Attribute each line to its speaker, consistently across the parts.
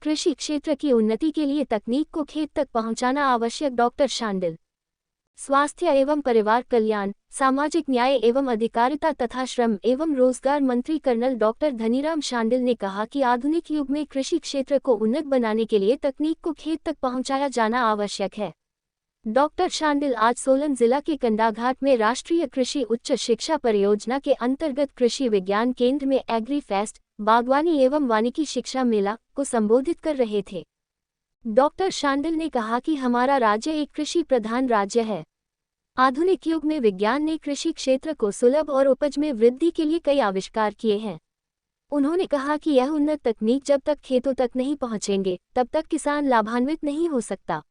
Speaker 1: कृषि क्षेत्र की उन्नति के लिए तकनीक को खेत तक पहुंचाना आवश्यक। डॉक्टर शांडिल। स्वास्थ्य एवं परिवार कल्याण, सामाजिक न्याय एवं अधिकारिता तथा श्रम एवं रोजगार मंत्री कर्नल डॉक्टर धनीराम शांडिल ने कहा कि आधुनिक युग में कृषि क्षेत्र को उन्नत बनाने के लिए तकनीक को खेत तक पहुंचाया जाना आवश्यक है। डॉक्टर शांडिल आज सोलन जिला के कंडाघाट में राष्ट्रीय कृषि उच्च शिक्षा परियोजना के अंतर्गत कृषि विज्ञान केंद्र में एग्री फेस्ट, बागवानी एवं वानिकी शिक्षा मेला को संबोधित कर रहे थे। डॉक्टर शांडिल ने कहा कि हमारा राज्य एक कृषि प्रधान राज्य है। आधुनिक युग में विज्ञान ने कृषि क्षेत्र को सुलभ और उपज में वृद्धि के लिए कई आविष्कार किए हैं। उन्होंने कहा कि यह उन्नत तकनीक जब तक खेतों तक नहीं पहुंचेंगे तब तक किसान लाभान्वित नहीं हो सकता।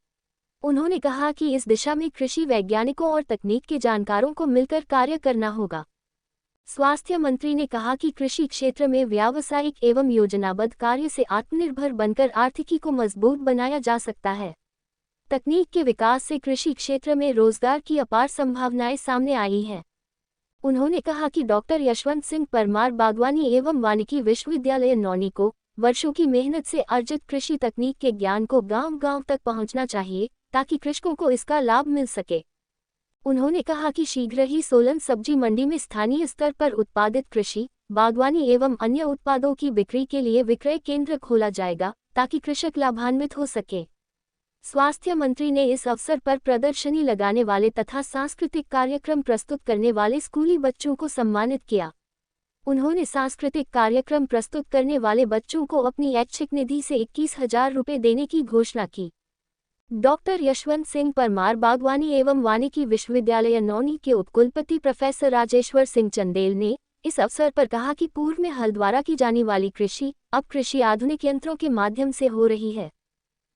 Speaker 1: उन्होंने कहा कि इस दिशा में कृषि वैज्ञानिकों और तकनीक के जानकारों को मिलकर कार्य करना होगा। स्वास्थ्य मंत्री ने कहा कि कृषि क्षेत्र में व्यावसायिक एवं योजनाबद्ध कार्य से आत्मनिर्भर बनकर आर्थिकी को मजबूत बनाया जा सकता है। तकनीक के विकास से कृषि क्षेत्र में रोजगार की अपार संभावनाएं सामने आई हैं। उन्होंने कहा कि डॉक्टर यशवंत सिंह परमार बागवानी एवं वानिकी विश्वविद्यालय नौनी को वर्षों की मेहनत से अर्जित कृषि तकनीक के ज्ञान को गांव-गांव तक पहुंचना चाहिए ताकि कृषकों को इसका लाभ मिल सके। उन्होंने कहा कि शीघ्र ही सोलन सब्जी मंडी में स्थानीय स्तर पर उत्पादित कृषि, बागवानी एवं अन्य उत्पादों की बिक्री के लिए विक्रय केंद्र खोला जाएगा ताकि कृषक लाभान्वित हो सके। स्वास्थ्य मंत्री ने इस अवसर पर प्रदर्शनी लगाने वाले तथा सांस्कृतिक कार्यक्रम प्रस्तुत करने वाले स्कूली बच्चों को सम्मानित किया। उन्होंने सांस्कृतिक कार्यक्रम प्रस्तुत करने वाले बच्चों को अपनी ऐच्छिक निधि से 21,000 रुपये देने की घोषणा की। डॉक्टर यशवंत सिंह परमार बागवानी एवं वानिकी विश्वविद्यालय नौनी के उपकुलपति प्रोफेसर राजेश्वर सिंह चंदेल ने इस अवसर पर कहा कि पूर्व में हल द्वारा की जाने वाली कृषि अब कृषि आधुनिक यंत्रों के माध्यम से हो रही है।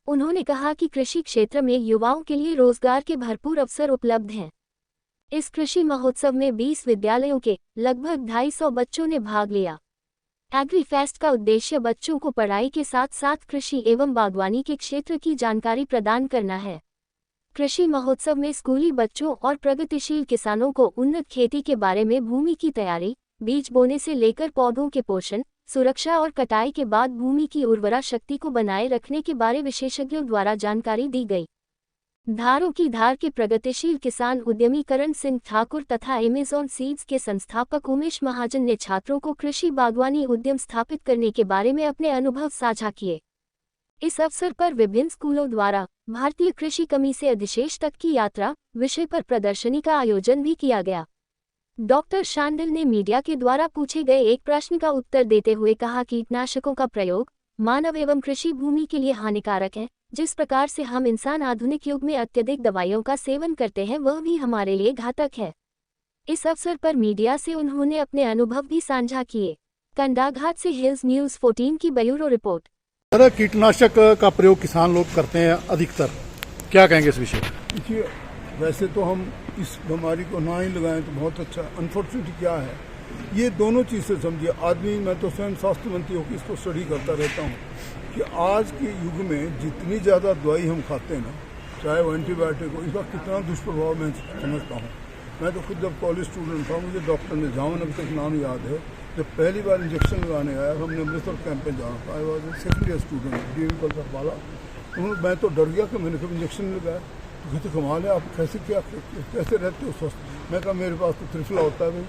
Speaker 1: उन्होंने कहा कि कृषि क्षेत्र में युवाओं के लिए रोजगार के भरपूर अवसर उपलब्ध हैं। इस कृषि महोत्सव में 20 विद्यालयों के लगभग 250 बच्चों ने भाग लिया। एग्री फेस्ट का उद्देश्य बच्चों को पढ़ाई के साथ साथ कृषि एवं बागवानी के क्षेत्र की जानकारी प्रदान करना है। कृषि महोत्सव में स्कूली बच्चों और प्रगतिशील किसानों को उन्नत खेती के बारे में भूमि की तैयारी, बीज बोने से लेकर पौधों के पोषण, सुरक्षा और कटाई के बाद भूमि की उर्वरा शक्ति को बनाए रखने के बारे विशेषज्ञों द्वारा जानकारी दी गई। धारों की धार के प्रगतिशील किसान उद्यमी करण सिंह ठाकुर तथा एमेजॉन सीड्स के संस्थापक उमेश महाजन ने छात्रों को कृषि बागवानी उद्यम स्थापित करने के बारे में अपने अनुभव साझा किए। इस अवसर पर विभिन्न स्कूलों द्वारा भारतीय कृषि कमी से अधिशेष तक की यात्रा विषय पर प्रदर्शनी का आयोजन भी किया गया। डॉक्टर शांडिल ने मीडिया के द्वारा पूछे गए एक प्रश्न का उत्तर देते हुए कहा कि कीटनाशकों का प्रयोग मानव एवं कृषि भूमि के लिए हानिकारक है। जिस प्रकार से हम इंसान आधुनिक युग में अत्यधिक दवाइयों का सेवन करते हैं वह भी हमारे लिए घातक है। इस अवसर पर मीडिया से उन्होंने अपने अनुभव भी साझा किए। कंडाघाट से हिल्स न्यूज़ 14 की ब्यूरो रिपोर्ट।
Speaker 2: कीटनाशक का प्रयोग किसान लोग करते हैं अधिकतर, क्या कहेंगे इस विषय में?
Speaker 3: देखिए, वैसे तो हम इस बीमारी को ना ही लगाएं तो बहुत अच्छा। अनफॉर्चुनेटली क्या है, ये दोनों चीज़ें समझिए। आदमी, मैं तो स्वयं स्वास्थ्य मंत्री होकर इसको स्टडी करता रहता हूँ कि आज के युग में जितनी ज़्यादा दवाई हम खाते हैं ना, चाहे वो एंटीबायोटिक हो, इसका कितना दुष्प्रभाव मैं समझता हूँ। मैं तो खुद जब कॉलेज स्टूडेंट था, मुझे डॉक्टर ने जावन अभी तक नाम याद है, जब पहली बार इंजेक्शन लगाने आया, हमने अमृतसर कैंप में जाना था। I was second year student, DAV culture वाला। मैं तो डर गया कि मैंने कभी इंजेक्शन लगाया। तो कमाल है, आप कैसे रहते हो स्वस्थ? मैं कहा मेरे पास तो त्रिफला होता है,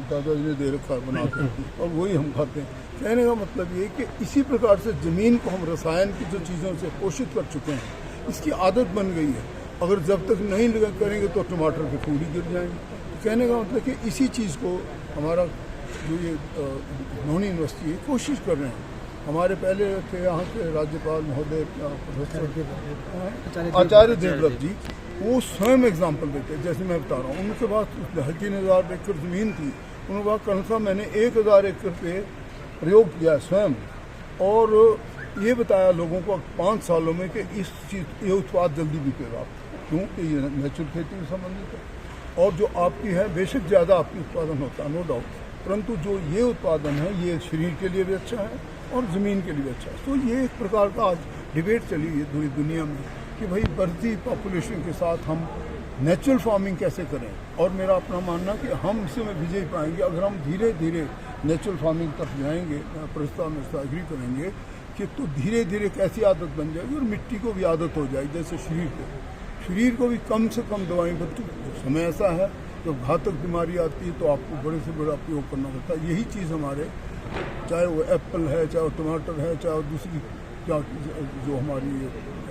Speaker 3: दादाजी ने दे रखा है बना के, और वही हम खाते हैं। कहने का मतलब ये कि इसी प्रकार से ज़मीन को हम रसायन की जो चीज़ों से पोषित कर चुके हैं, इसकी आदत बन गई है। अगर जब तक नहीं करेंगे तो टमाटर के फूल ही गिर जाएंगे। तो कहने का मतलब कि इसी चीज़ को हमारा जो ये नौनी यूनिवर्सिटी है कोशिश कर रहे हैं। हमारे पहले थे यहाँ के राज्यपाल महोदय प्रोफेसर आचार्य देवव्रत जी, वो स्वयं एग्जाम्पल देते हैं। जैसे मैं बता रहा हूँ, उनके पास 3,000 एकड़ ज़मीन थी। उन्होंने कहा कौन सा मैंने 1,000 एकड़ पे प्रयोग किया स्वयं, और ये बताया लोगों को 5 सालों में कि ये उत्पाद जल्दी बिकेगा। क्योंकि ये नेचुरल खेती से संबंधित है, और जो आपकी है बेशक ज़्यादा आपकी उत्पादन होता है, नो डाउट, परंतु जो ये उत्पादन है ये शरीर के लिए भी अच्छा है और ज़मीन के लिए भी अच्छा है। तो ये एक प्रकार का आज डिबेट चली है पूरी दुनिया में कि भाई बढ़ती पॉपुलेशन के साथ हम नेचुरल फार्मिंग कैसे करें। और मेरा अपना मानना कि हम इसमें विजय पाएंगे अगर हम धीरे धीरे नेचुरल फार्मिंग तक जाएंगे। मैं प्रस्ताव में एग्री करेंगे कि तो धीरे धीरे कैसी आदत बन जाएगी और मिट्टी को भी आदत हो जाएगी। जैसे शरीर को भी कम से कम दवाएं, बच्चों समय ऐसा है जब घातक बीमारी आती है तो आपको बड़े से बड़ा उपयोग करना पड़ता है। यही चीज़ हमारे, चाहे वो एप्पल है, चाहे वो टमाटर है, चाहे वो दूसरी जो हमारी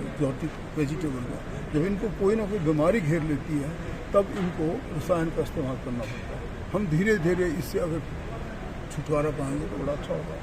Speaker 3: एक्जॉटिक वेजिटेबल है, जब इनको कोई ना कोई बीमारी घेर लेती है तब इनको रसायन का इस्तेमाल करना पड़ता है। हम धीरे धीरे इससे अगर छुटकारा पाएंगे तो बड़ा अच्छा होगा।